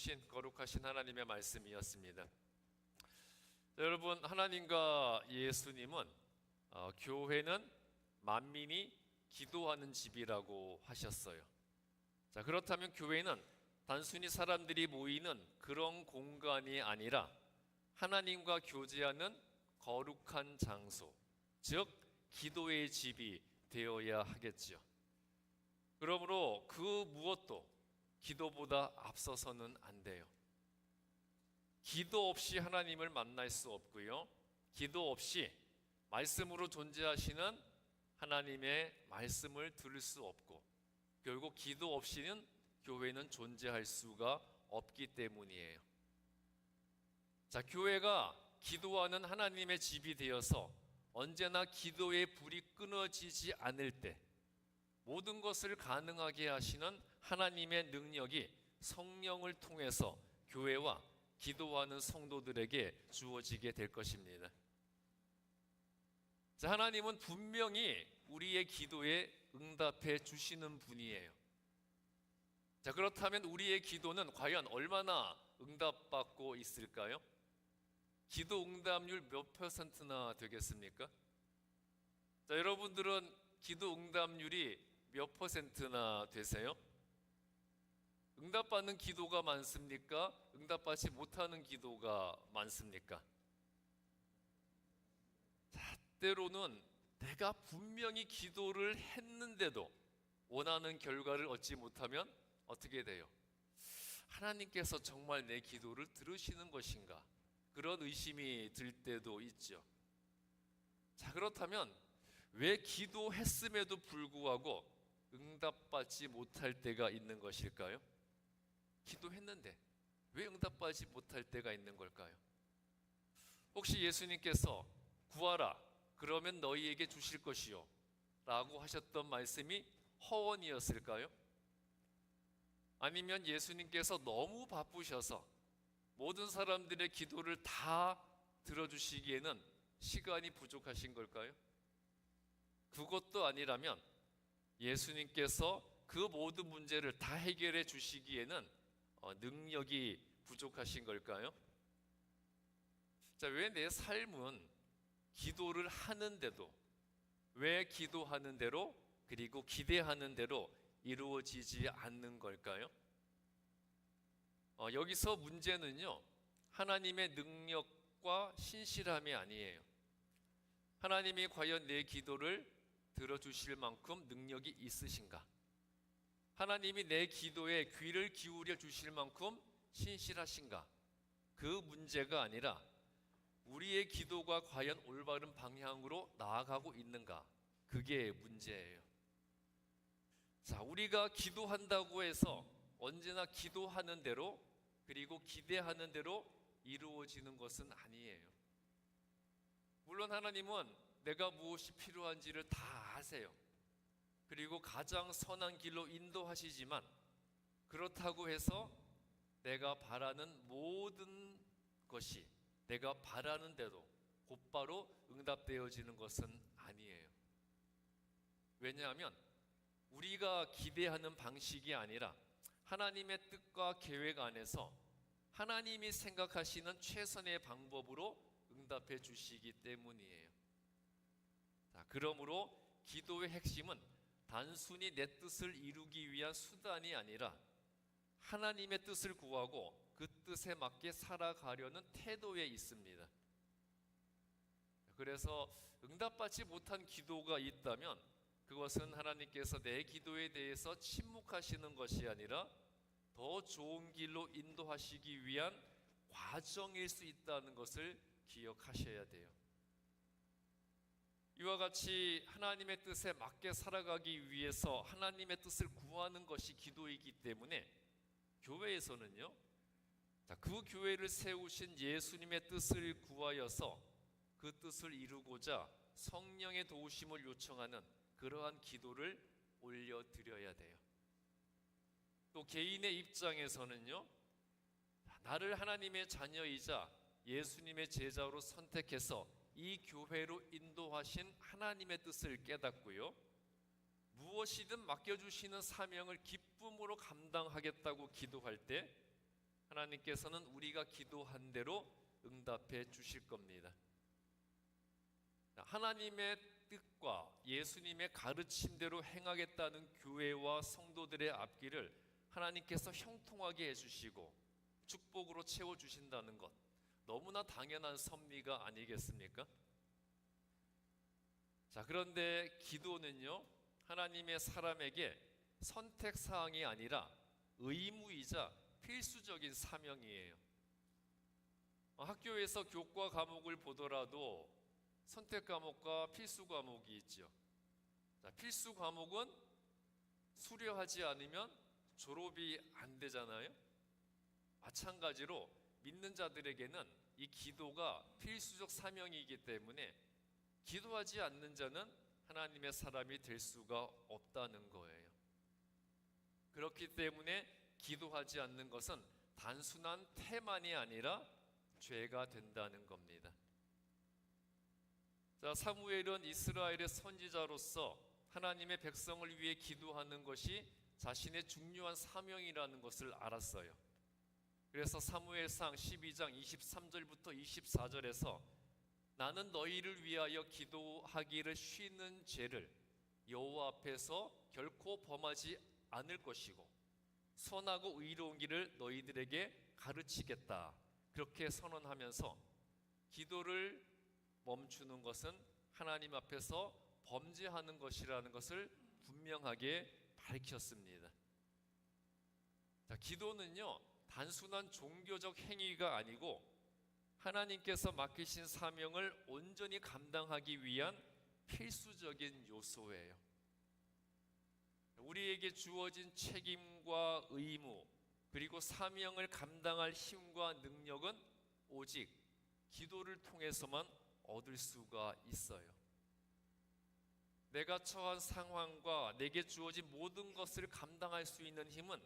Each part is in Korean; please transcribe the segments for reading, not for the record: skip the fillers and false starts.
주신 거룩하신 하나님의 말씀이었습니다. 여러분, 하나님과 예수님은 교회는 만민이 기도하는 집이라고 하셨어요. 자, 그렇다면 교회는 단순히 사람들이 모이는 그런 공간이 아니라 하나님과 교제하는 거룩한 장소, 즉 기도의 집이 되어야 하겠지요. 그러므로 그 무엇도 기도보다 앞서서는 안 돼요. 기도 없이 하나님을 만날 수 없고요. 기도 없이 말씀으로 존재하시는 하나님의 말씀을 들을 수 없고, 결국 기도 없이는 교회는 존재할 수가 없기 때문이에요. 자, 교회가 기도하는 하나님의 집이 되어서 언제나 기도의 불이 끊어지지 않을 때 모든 것을 가능하게 하시는 하나님의 능력이 성령을 통해서 교회와 기도하는 성도들에게 주어지게 될 것입니다. 자, 하나님은 분명히 우리의 기도에 응답해 주시는 분이에요. 자, 그렇다면 우리의 기도는 과연 얼마나 응답받고 있을까요? 기도 응답률 몇 %나 되겠습니까? 자, 여러분들은 기도 응답률이 몇 %나 되세요? 응답받는 기도가 많습니까? 응답받지 못하는 기도가 많습니까? 자, 때로는 내가 분명히 기도를 했는데도 원하는 결과를 얻지 못하면 어떻게 돼요? 하나님께서 정말 내 기도를 들으시는 것인가? 그런 의심이 들 때도 있죠. 자, 그렇다면 왜 기도했음에도 불구하고 응답받지 못할 때가 있는 것일까요? 기도했는데 왜 응답받지 못할 때가 있는 걸까요? 혹시 예수님께서 구하라, 그러면 너희에게 주실 것이요 라고 하셨던 말씀이 허언이었을까요? 아니면 예수님께서 너무 바쁘셔서 모든 사람들의 기도를 다 들어주시기에는 시간이 부족하신 걸까요? 그것도 아니라면 예수님께서 그 모든 문제를 다 해결해 주시기에는 능력이 부족하신 걸까요? 자, 왜 내 삶은 기도를 하는데도, 왜 기도하는 대로 그리고 기대하는 대로 이루어지지 않는 걸까요? 여기서 문제는요, 하나님의 능력과 신실함이 아니에요. 하나님이 과연 내 기도를 들어주실 만큼 능력이 있으신가? 하나님이 내 기도에 귀를 기울여 주실 만큼 신실하신가? 그 문제가 아니라 우리의 기도가 과연 올바른 방향으로 나아가고 있는가? 그게 문제예요. 자, 우리가 기도한다고 해서 언제나 기도하는 대로 그리고 기대하는 대로 이루어지는 것은 아니에요. 물론 하나님은 내가 무엇이 필요한지를 다 아세요. 그리고 가장 선한 길로 인도하시지만, 그렇다고 해서 내가 바라는 모든 것이 내가 바라는 대로 곧바로 응답되어지는 것은 아니에요. 왜냐하면 우리가 기대하는 방식이 아니라 하나님의 뜻과 계획 안에서 하나님이 생각하시는 최선의 방법으로 응답해 주시기 때문이에요. 자, 그러므로 기도의 핵심은 단순히 내 뜻을 이루기 위한 수단이 아니라 하나님의 뜻을 구하고 그 뜻에 맞게 살아가려는 태도에 있습니다. 그래서 응답받지 못한 기도가 있다면 그것은 하나님께서 내 기도에 대해서 침묵하시는 것이 아니라 더 좋은 길로 인도하시기 위한 과정일 수 있다는 것을 기억하셔야 돼요. 이와 같이 하나님의 뜻에 맞게 살아가기 위해서 하나님의 뜻을 구하는 것이 기도이기 때문에 교회에서는요, 그 교회를 세우신 예수님의 뜻을 구하여서 그 뜻을 이루고자 성령의 도우심을 요청하는 그러한 기도를 올려드려야 돼요. 또 개인의 입장에서는요, 나를 하나님의 자녀이자 예수님의 제자로 선택해서 이 교회로 인도하신 하나님의 뜻을 깨닫고요, 무엇이든 맡겨주시는 사명을 기쁨으로 감당하겠다고 기도할 때 하나님께서는 우리가 기도한 대로 응답해 주실 겁니다. 하나님의 뜻과 예수님의 가르침대로 행하겠다는 교회와 성도들의 앞길을 하나님께서 형통하게 해주시고 축복으로 채워주신다는 것, 너무나 당연한 섭리가 아니겠습니까? 자, 그런데 기도는요, 하나님의 사람에게 선택사항이 아니라 의무이자 필수적인 사명이에요. 학교에서 교과 과목을 보더라도 선택 과목과 필수 과목이 있죠. 자, 필수 과목은 수료하지 않으면 졸업이 안 되잖아요. 마찬가지로 믿는 자들에게는 이 기도가 필수적 사명이기 때문에 기도하지 않는 자는 하나님의 사람이 될 수가 없다는 거예요. 그렇기 때문에 기도하지 않는 것은 단순한 태만이 아니라 죄가 된다는 겁니다. 자, 사무엘은 이스라엘의 선지자로서 하나님의 백성을 위해 기도하는 것이 자신의 중요한 사명이라는 것을 알았어요. 그래서 사무엘상 12장 23절부터 24절에서 나는 너희를 위하여 기도하기를 쉬는 죄를 여호와 앞에서 결코 범하지 않을 것이고 선하고 의로운 길을 너희들에게 가르치겠다, 그렇게 선언하면서 기도를 멈추는 것은 하나님 앞에서 범죄하는 것이라는 것을 분명하게 밝혔습니다. 자, 기도는요, 단순한 종교적 행위가 아니고 하나님께서 맡기신 사명을 온전히 감당하기 위한 필수적인 요소예요. 우리에게 주어진 책임과 의무, 그리고 사명을 감당할 힘과 능력은 오직 기도를 통해서만 얻을 수가 있어요. 내가 처한 상황과 내게 주어진 모든 것을 감당할 수 있는 힘은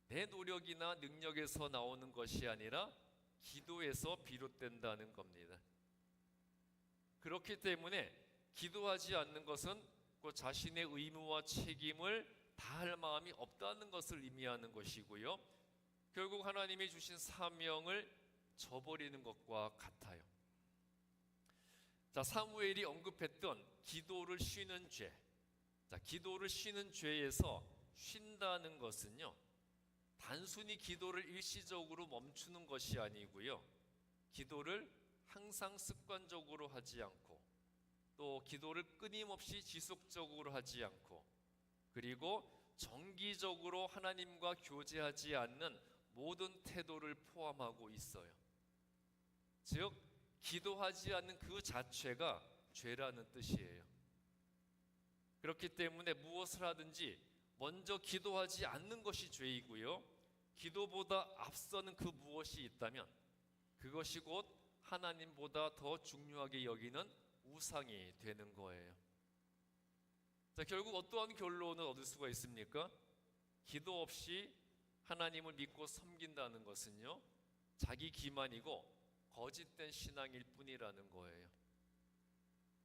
내 노력이나 능력에서 나오는 것이 아니라 기도에서 비롯된다는 겁니다. 그렇기 때문에 기도하지 않는 것은 그 자신의 의무와 책임을 다할 마음이 없다는 것을 의미하는 것이고요, 결국 하나님이 주신 사명을 저버리는 것과 같아요. 자, 사무엘이 언급했던 기도를 쉬는 죄. 자, 기도를 쉬는 죄에서 쉰다는 것은요, 단순히 기도를 일시적으로 멈추는 것이 아니고요, 기도를 항상 습관적으로 하지 않고 또 기도를 끊임없이 지속적으로 하지 않고 그리고 정기적으로 하나님과 교제하지 않는 모든 태도를 포함하고 있어요. 즉, 기도하지 않는 그 자체가 죄라는 뜻이에요. 그렇기 때문에 무엇을 하든지 먼저 기도하지 않는 것이 죄이고요, 기도보다 앞서는 그 무엇이 있다면 그것이 곧 하나님보다 더 중요하게 여기는 우상이 되는 거예요. 자, 결국 어떠한 결론을 얻을 수가 있습니까? 기도 없이 하나님을 믿고 섬긴다는 것은요, 자기 기만이고 거짓된 신앙일 뿐이라는 거예요.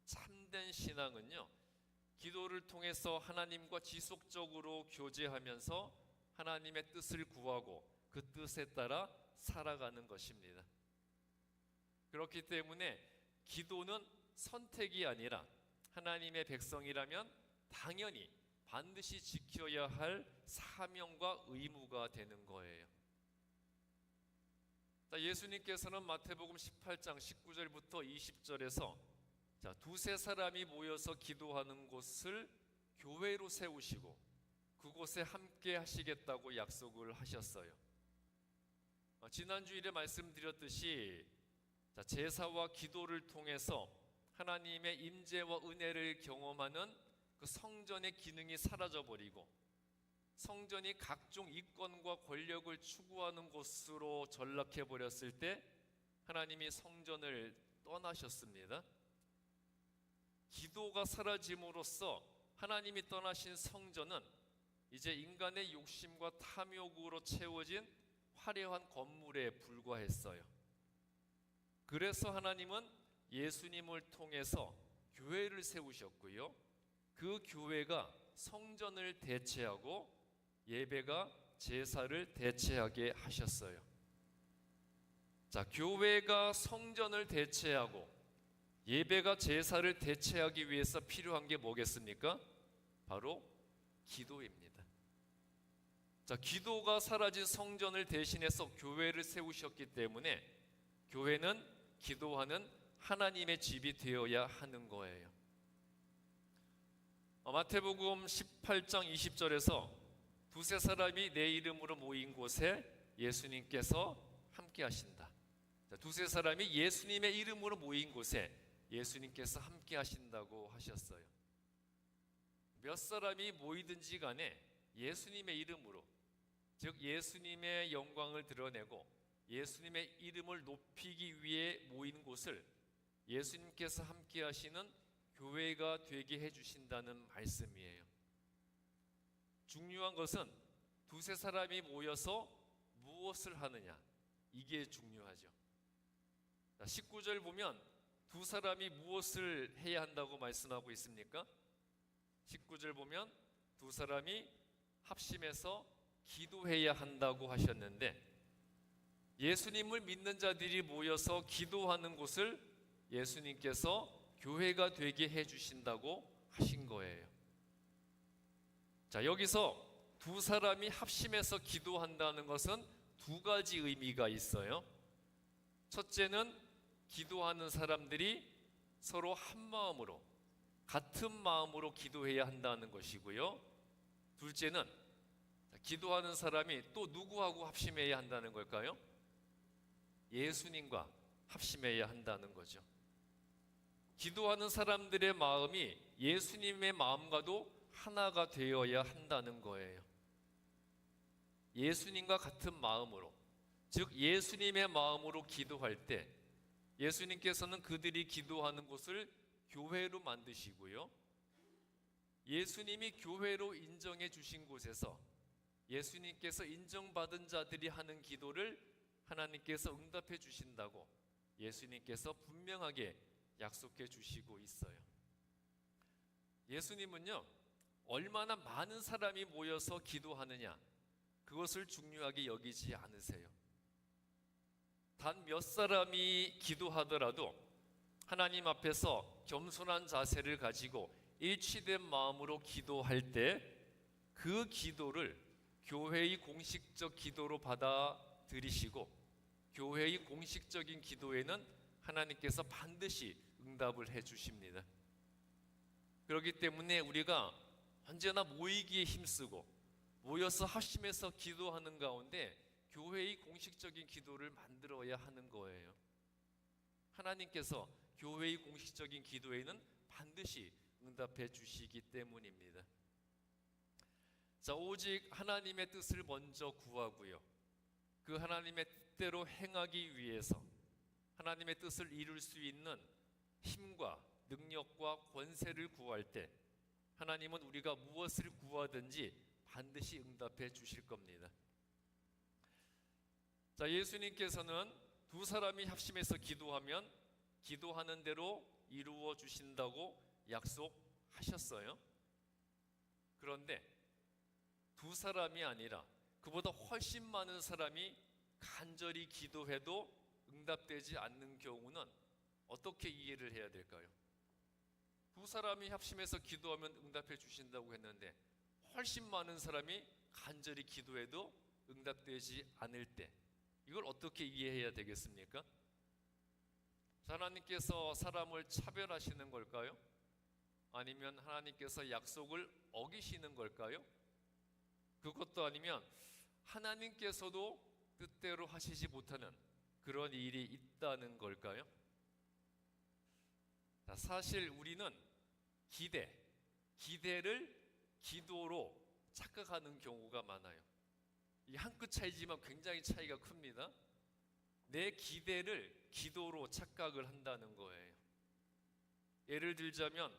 참된 신앙은요, 기도를 통해서 하나님과 지속적으로 교제하면서 하나님의 뜻을 구하고 그 뜻에 따라 살아가는 것입니다. 그렇기 때문에 기도는 선택이 아니라 하나님의 백성이라면 당연히 반드시 지켜야 할 사명과 의무가 되는 거예요. 자, 예수님께서는 마태복음 18장 19절부터 20절에서 두세 사람이 모여서 기도하는 곳을 교회로 세우시고 그곳에 함께 하시겠다고 약속을 하셨어요. 지난주일에 말씀드렸듯이 제사와 기도를 통해서 하나님의 임재와 은혜를 경험하는 그 성전의 기능이 사라져버리고 성전이 각종 이권과 권력을 추구하는 곳으로 전락해버렸을 때 하나님이 성전을 떠나셨습니다. 기도가 사라짐으로써 하나님이 떠나신 성전은 이제 인간의 욕심과 탐욕으로 채워진 화려한 건물에 불과했어요. 그래서 하나님은 예수님을 통해서 교회를 세우셨고요, 그 교회가 성전을 대체하고 예배가 제사를 대체하게 하셨어요. 자, 교회가 성전을 대체하고 예배가 제사를 대체하기 위해서 필요한 게 뭐겠습니까? 바로 기도입니다. 자, 기도가 사라진 성전을 대신해서 교회를 세우셨기 때문에 교회는 기도하는 하나님의 집이 되어야 하는 거예요. 마태복음 18장 20절에서 두세 사람이 내 이름으로 모인 곳에 예수님께서 함께 하신다. 자, 두세 사람이 예수님의 이름으로 모인 곳에 예수님께서 함께 하신다고 하셨어요. 몇 사람이 모이든지 간에 예수님의 이름으로, 즉 예수님의 영광을 드러내고 예수님의 이름을 높이기 위해 모인 곳을 예수님께서 함께 하시는 교회가 되게 해주신다는 말씀이에요. 중요한 것은 두세 사람이 모여서 무엇을 하느냐, 이게 중요하죠. 19절 보면 두 사람이 무엇을 해야 한다고 말씀하고 있습니까? 19절 보면 두 사람이 합심해서 기도해야 한다고 하셨는데, 예수님을 믿는 자들이 모여서 기도하는 곳을 예수님께서 교회가 되게 해주신다고 하신 거예요. 자, 여기서 두 사람이 합심해서 기도한다는 것은 두 가지 의미가 있어요. 첫째는 기도하는 사람들이 서로 한 마음으로, 같은 마음으로 기도해야 한다는 것이고요. 둘째는 기도하는 사람이 또 누구하고 합심해야 한다는 걸까요? 예수님과 합심해야 한다는 거죠. 기도하는 사람들의 마음이 예수님의 마음과도 하나가 되어야 한다는 거예요. 예수님과 같은 마음으로, 즉 예수님의 마음으로 기도할 때 예수님께서는 그들이 기도하는 곳을 교회로 만드시고요, 예수님이 교회로 인정해 주신 곳에서 예수님께서 인정받은 자들이 하는 기도를 하나님께서 응답해 주신다고 예수님께서 분명하게 약속해 주시고 있어요. 예수님은요, 얼마나 많은 사람이 모여서 기도하느냐, 그것을 중요하게 여기지 않으세요. 단 몇 사람이 기도하더라도 하나님 앞에서 겸손한 자세를 가지고 일치된 마음으로 기도할 때 그 기도를 교회의 공식적 기도로 받아들이시고 교회의 공식적인 기도에는 하나님께서 반드시 응답을 해 주십니다. 그렇기 때문에 우리가 언제나 모이기에 힘쓰고 모여서 합심해서 기도하는 가운데 교회의 공식적인 기도를 만들어야 하는 거예요. 하나님께서 교회의 공식적인 기도에는 반드시 응답해 주시기 때문입니다. 자, 오직 하나님의 뜻을 먼저 구하고요, 그 하나님의 뜻대로 행하기 위해서 하나님의 뜻을 이룰 수 있는 힘과 능력과 권세를 구할 때 하나님은 우리가 무엇을 구하든지 반드시 응답해 주실 겁니다. 자, 예수님께서는 두 사람이 합심해서 기도하면 기도하는 대로 이루어 주신다고 약속하셨어요. 그런데 두 사람이 아니라 그보다 훨씬 많은 사람이 간절히 기도해도 응답되지 않는 경우는 어떻게 이해를 해야 될까요? 두 사람이 합심해서 기도하면 응답해 주신다고 했는데 훨씬 많은 사람이 간절히 기도해도 응답되지 않을 때 이걸 어떻게 이해해야 되겠습니까? 하나님께서 사람을 차별하시는 걸까요? 아니면 하나님께서 약속을 어기시는 걸까요? 그것도 아니면 하나님께서도 뜻대로 하시지 못하는 그런 일이 있다는 걸까요? 자, 사실 우리는 기대를 기도로 착각하는 경우가 많아요. 이 한 끗 차이지만 굉장히 차이가 큽니다. 내 기대를 기도로 착각을 한다는 거예요. 예를 들자면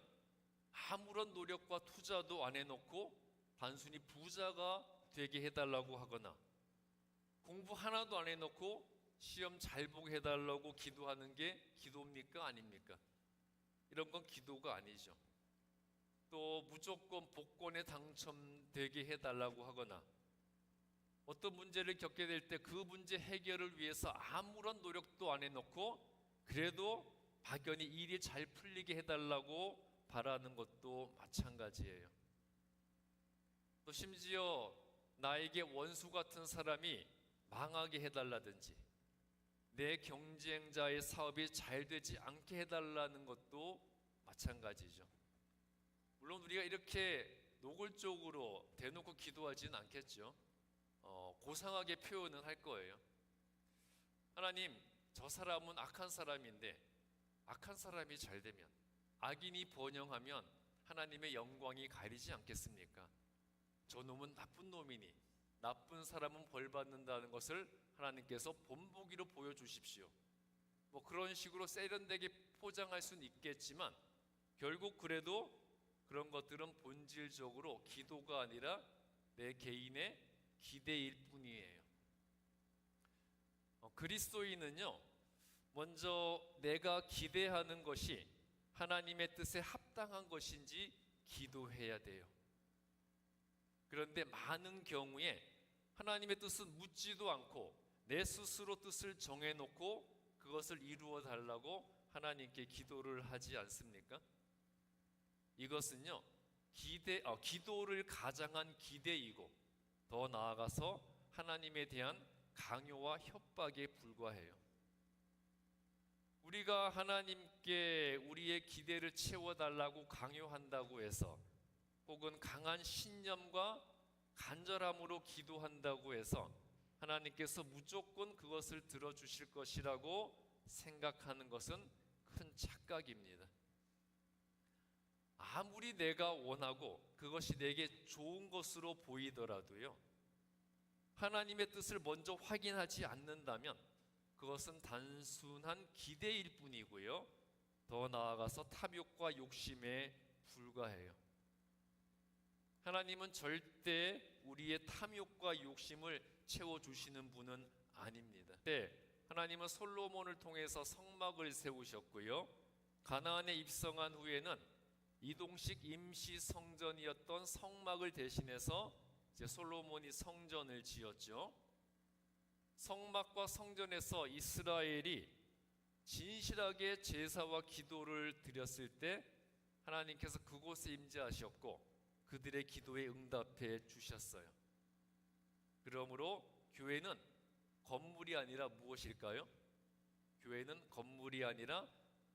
아무런 노력과 투자도 안 해놓고 단순히 부자가 되게 해달라고 하거나 공부 하나도 안 해놓고 시험 잘 보게 해달라고 기도하는 게 기도입니까? 아닙니까? 이런 건 기도가 아니죠. 또 무조건 복권에 당첨되게 해달라고 하거나 어떤 문제를 겪게 될 때 그 문제 해결을 위해서 아무런 노력도 안 해놓고 그래도 막연히 일이 잘 풀리게 해달라고 바라는 것도 마찬가지예요. 또 심지어 나에게 원수 같은 사람이 망하게 해달라든지 내 경쟁자의 사업이 잘 되지 않게 해달라는 것도 마찬가지죠. 물론 우리가 이렇게 노골적으로 대놓고 기도하지는 않겠죠. 고상하게 표현은 할 거예요. 하나님, 저 사람은 악한 사람인데 악한 사람이 잘 되면, 악인이 번영하면 하나님의 영광이 가리지 않겠습니까? 저 놈은 나쁜 놈이니 나쁜 사람은 벌 받는다는 것을 하나님께서 본보기로 보여주십시오. 뭐 그런 식으로 세련되게 포장할 수는 있겠지만 결국 그래도 그런 것들은 본질적으로 기도가 아니라 내 개인의 기대일 뿐이에요. 그리스도인은요, 먼저 내가 기대하는 것이 하나님의 뜻에 합당한 것인지 기도해야 돼요. 그런데 많은 경우에 하나님의 뜻은 묻지도 않고 내 스스로 뜻을 정해놓고 그것을 이루어 달라고 하나님께 기도를 하지 않습니까? 이것은요, 기도를 가장한 기대이고 더 나아가서 하나님에 대한 강요와 협박에 불과해요. 우리가 하나님께 우리의 기대를 채워달라고 강요한다고 해서, 혹은 강한 신념과 간절함으로 기도한다고 해서 하나님께서 무조건 그것을 들어주실 것이라고 생각하는 것은 큰 착각입니다. 아무리 내가 원하고 그것이 내게 좋은 것으로 보이더라도요, 하나님의 뜻을 먼저 확인하지 않는다면 그것은 단순한 기대일 뿐이고요, 더 나아가서 탐욕과 욕심에 불과해요. 하나님은 절대 우리의 탐욕과 욕심을 채워주시는 분은 아닙니다. 하나님은 솔로몬을 통해서 성막을 세우셨고요, 가나안에 입성한 후에는 이동식 임시 성전이었던 성막을 대신해서 이제 솔로몬이 성전을 지었죠. 성막과 성전에서 이스라엘이 진실하게 제사와 기도를 드렸을 때 하나님께서 그곳에 임재하셨고 그들의 기도에 응답해 주셨어요. 그러므로 교회는 건물이 아니라 무엇일까요? 교회는 건물이 아니라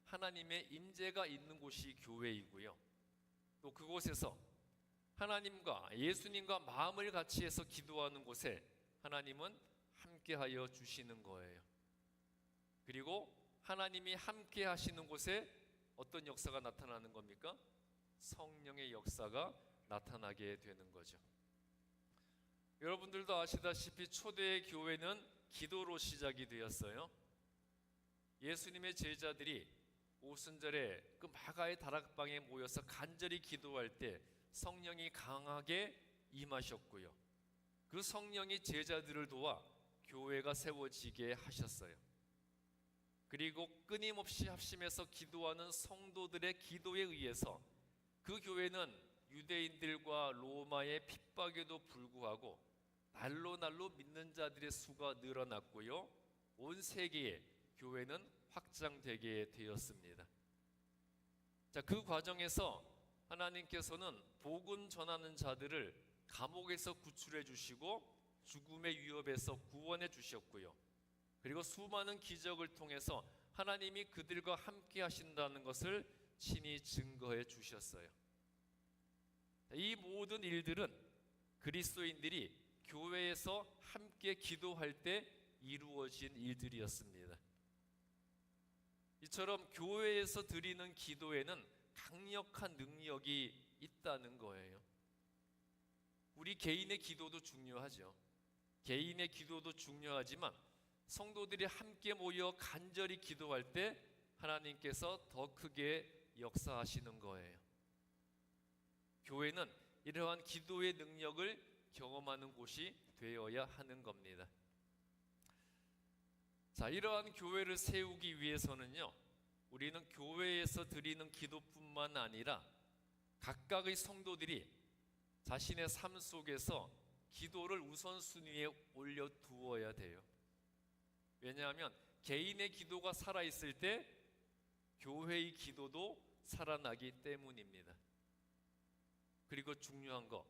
하나님의 임재가 있는 곳이 교회이고요, 또 그곳에서 하나님과 예수님과 마음을 같이 해서 기도하는 곳에 하나님은 함께하여 주시는 거예요. 그리고 하나님이 함께 하시는 곳에 어떤 역사가 나타나는 겁니까? 성령의 역사가 나타나게 되는 거죠. 여러분들도 아시다시피 초대의 교회는 기도로 시작이 되었어요. 예수님의 제자들이 오순절에 그 마가의 다락방에 모여서 간절히 기도할 때 성령이 강하게 임하셨고요, 그 성령이 제자들을 도와 교회가 세워지게 하셨어요. 그리고 끊임없이 합심해서 기도하는 성도들의 기도에 의해서 그 교회는 유대인들과 로마의 핍박에도 불구하고 날로 믿는 자들의 수가 늘어났고요, 온 세계에 교회는 확장되게 되었습니다. 자, 그 과정에서 하나님께서는 복음 전하는 자들을 감옥에서 구출해 주시고 죽음의 위협에서 구원해 주셨고요, 그리고 수많은 기적을 통해서 하나님이 그들과 함께 하신다는 것을 친히 증거해 주셨어요. 이 모든 일들은 그리스도인들이 교회에서 함께 기도할 때 이루어진 일들이었습니다. 이처럼 교회에서 드리는 기도에는 강력한 능력이 있다는 거예요. 우리 개인의 기도도 중요하죠. 개인의 기도도 중요하지만 성도들이 함께 모여 간절히 기도할 때 하나님께서 더 크게 역사하시는 거예요. 교회는 이러한 기도의 능력을 경험하는 곳이 되어야 하는 겁니다. 자, 이러한 교회를 세우기 위해서는요, 우리는 교회에서 드리는 기도뿐만 아니라 각각의 성도들이 자신의 삶 속에서 기도를 우선순위에 올려두어야 돼요. 왜냐하면 개인의 기도가 살아있을 때 교회의 기도도 살아나기 때문입니다. 그리고 중요한 거,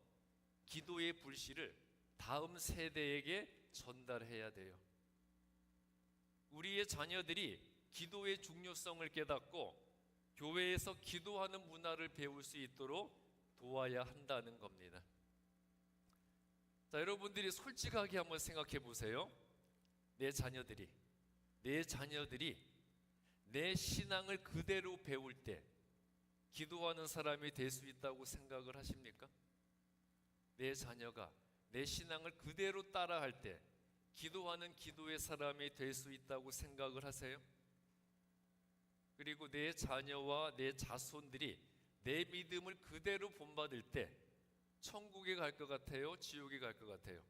기도의 불씨를 다음 세대에게 전달해야 돼요. 우리의 자녀들이 기도의 중요성을 깨닫고 교회에서 기도하는 문화를 배울 수 있도록 도와야 한다는 겁니다. 자, 여러분들이 솔직하게 한번 생각해 보세요. 내 자녀들이 내 신앙을 그대로 배울 때 기도하는 사람이 될 수 있다고 생각을 하십니까? 내 자녀가 내 신앙을 그대로 따라할 때 기도하는 기도의 사람이 될 수 있다고 생각을 하세요? 그리고 내 자녀와 내 자손들이 내 믿음을 그대로 본받을 때 천국에 갈 것 같아요? 지옥에 갈 것 같아요?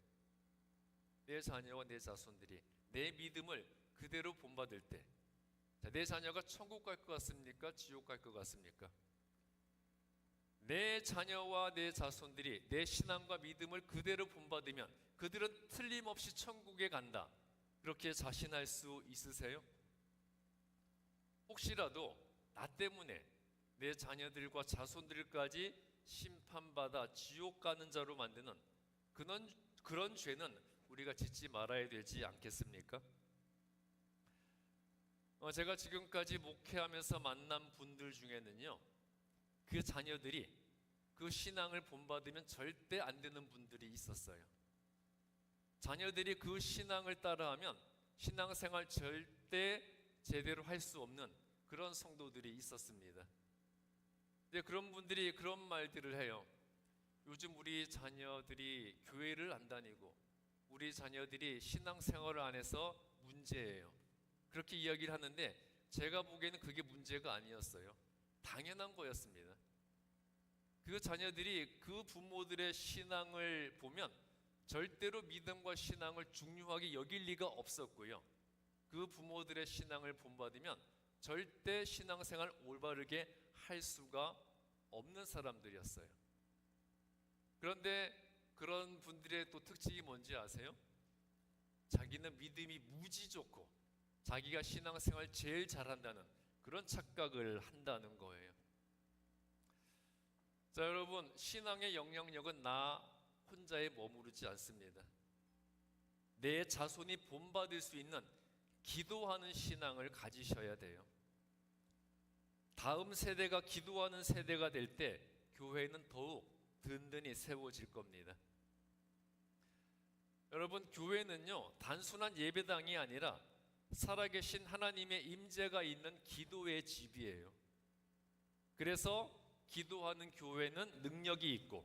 내 자녀와 내 자손들이 내 믿음을 그대로 본받을 때, 내 자녀가 천국 갈 것 같습니까? 지옥 갈 것 같습니까? 내 자녀와 내 자손들이 내 신앙과 믿음을 그대로 본받으면 그들은 틀림없이 천국에 간다. 그렇게 자신할 수 있으세요? 혹시라도 나 때문에 내 자녀들과 자손들까지 심판받아 지옥 가는 자로 만드는 그런 죄는 우리가 짓지 말아야 되지 않겠습니까? 제가 지금까지 목회하면서 만난 분들 중에는요, 그 자녀들이 그 신앙을 본받으면 절대 안 되는 분들이 있었어요. 자녀들이 그 신앙을 따라하면 신앙생활 절대 제대로 할 수 없는 그런 성도들이 있었습니다. 근데 그런 분들이 그런 말들을 해요. 요즘 우리 자녀들이 교회를 안 다니고 우리 자녀들이 신앙생활을 안 해서 문제예요. 그렇게 이야기를 하는데 제가 보기에는 그게 문제가 아니었어요. 당연한 거였습니다. 그 자녀들이 그 부모들의 신앙을 보면 절대로 믿음과 신앙을 중요하게 여길 리가 없었고요. 그 부모들의 신앙을 본받으면 절대 신앙생활 올바르게 할 수가 없는 사람들이었어요. 그런데 그런 분들의 또 특징이 뭔지 아세요? 자기는 믿음이 무지 좋고 자기가 신앙생활 제일 잘한다는 그런 착각을 한다는 거예요. 자, 여러분, 신앙의 영향력은 나 혼자에 머무르지 않습니다. 내 자손이 본받을 수 있는 기도하는 신앙을 가지셔야 돼요. 다음 세대가 기도하는 세대가 될 때 교회는 더욱 든든히 세워질 겁니다. 여러분, 교회는요, 단순한 예배당이 아니라 살아계신 하나님의 임재가 있는 기도의 집이에요. 그래서 기도하는 교회는 능력이 있고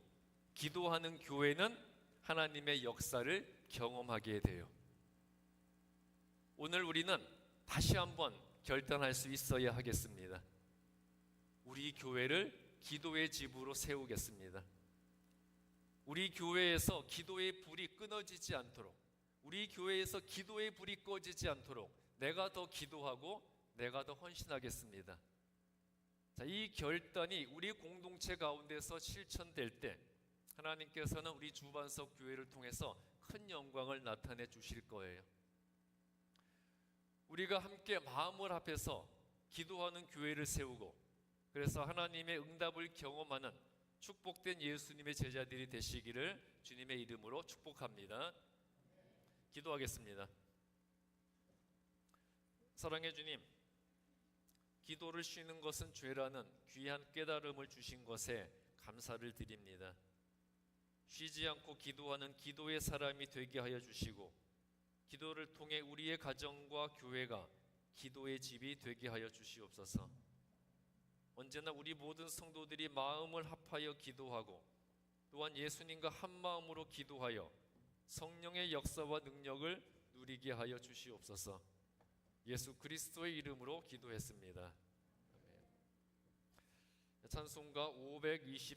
기도하는 교회는 하나님의 역사를 경험하게 돼요. 오늘 우리는 다시 한번 결단할 수 있어야 하겠습니다. 우리 교회를 기도의 집으로 세우겠습니다. 우리 교회에서 기도의 불이 끊어지지 않도록, 우리 교회에서 기도의 불이 꺼지지 않도록 내가 더 기도하고 내가 더 헌신하겠습니다. 자, 이 결단이 우리 공동체 가운데서 실천될 때 하나님께서는 우리 주반석 교회를 통해서 큰 영광을 나타내 주실 거예요. 우리가 함께 마음을 합해서 기도하는 교회를 세우고 그래서 하나님의 응답을 경험하는 축복된 예수님의 제자들이 되시기를 주님의 이름으로 축복합니다. 기도하겠습니다. 사랑의 주님, 기도를 쉬는 것은 죄라는 귀한 깨달음을 주신 것에 감사를 드립니다. 쉬지 않고 기도하는 기도의 사람이 되게 하여 주시고 기도를 통해 우리의 가정과 교회가 기도의 집이 되게 하여 주시옵소서. 언제나 우리 모든 성도들이 마음을 합하여 기도하고 또한 예수님과 한 마음으로 기도하여 성령의 역사와 능력을 누리게 하여 주시옵소서. 예수 그리스도의 이름으로 기도했습니다. 찬송가 520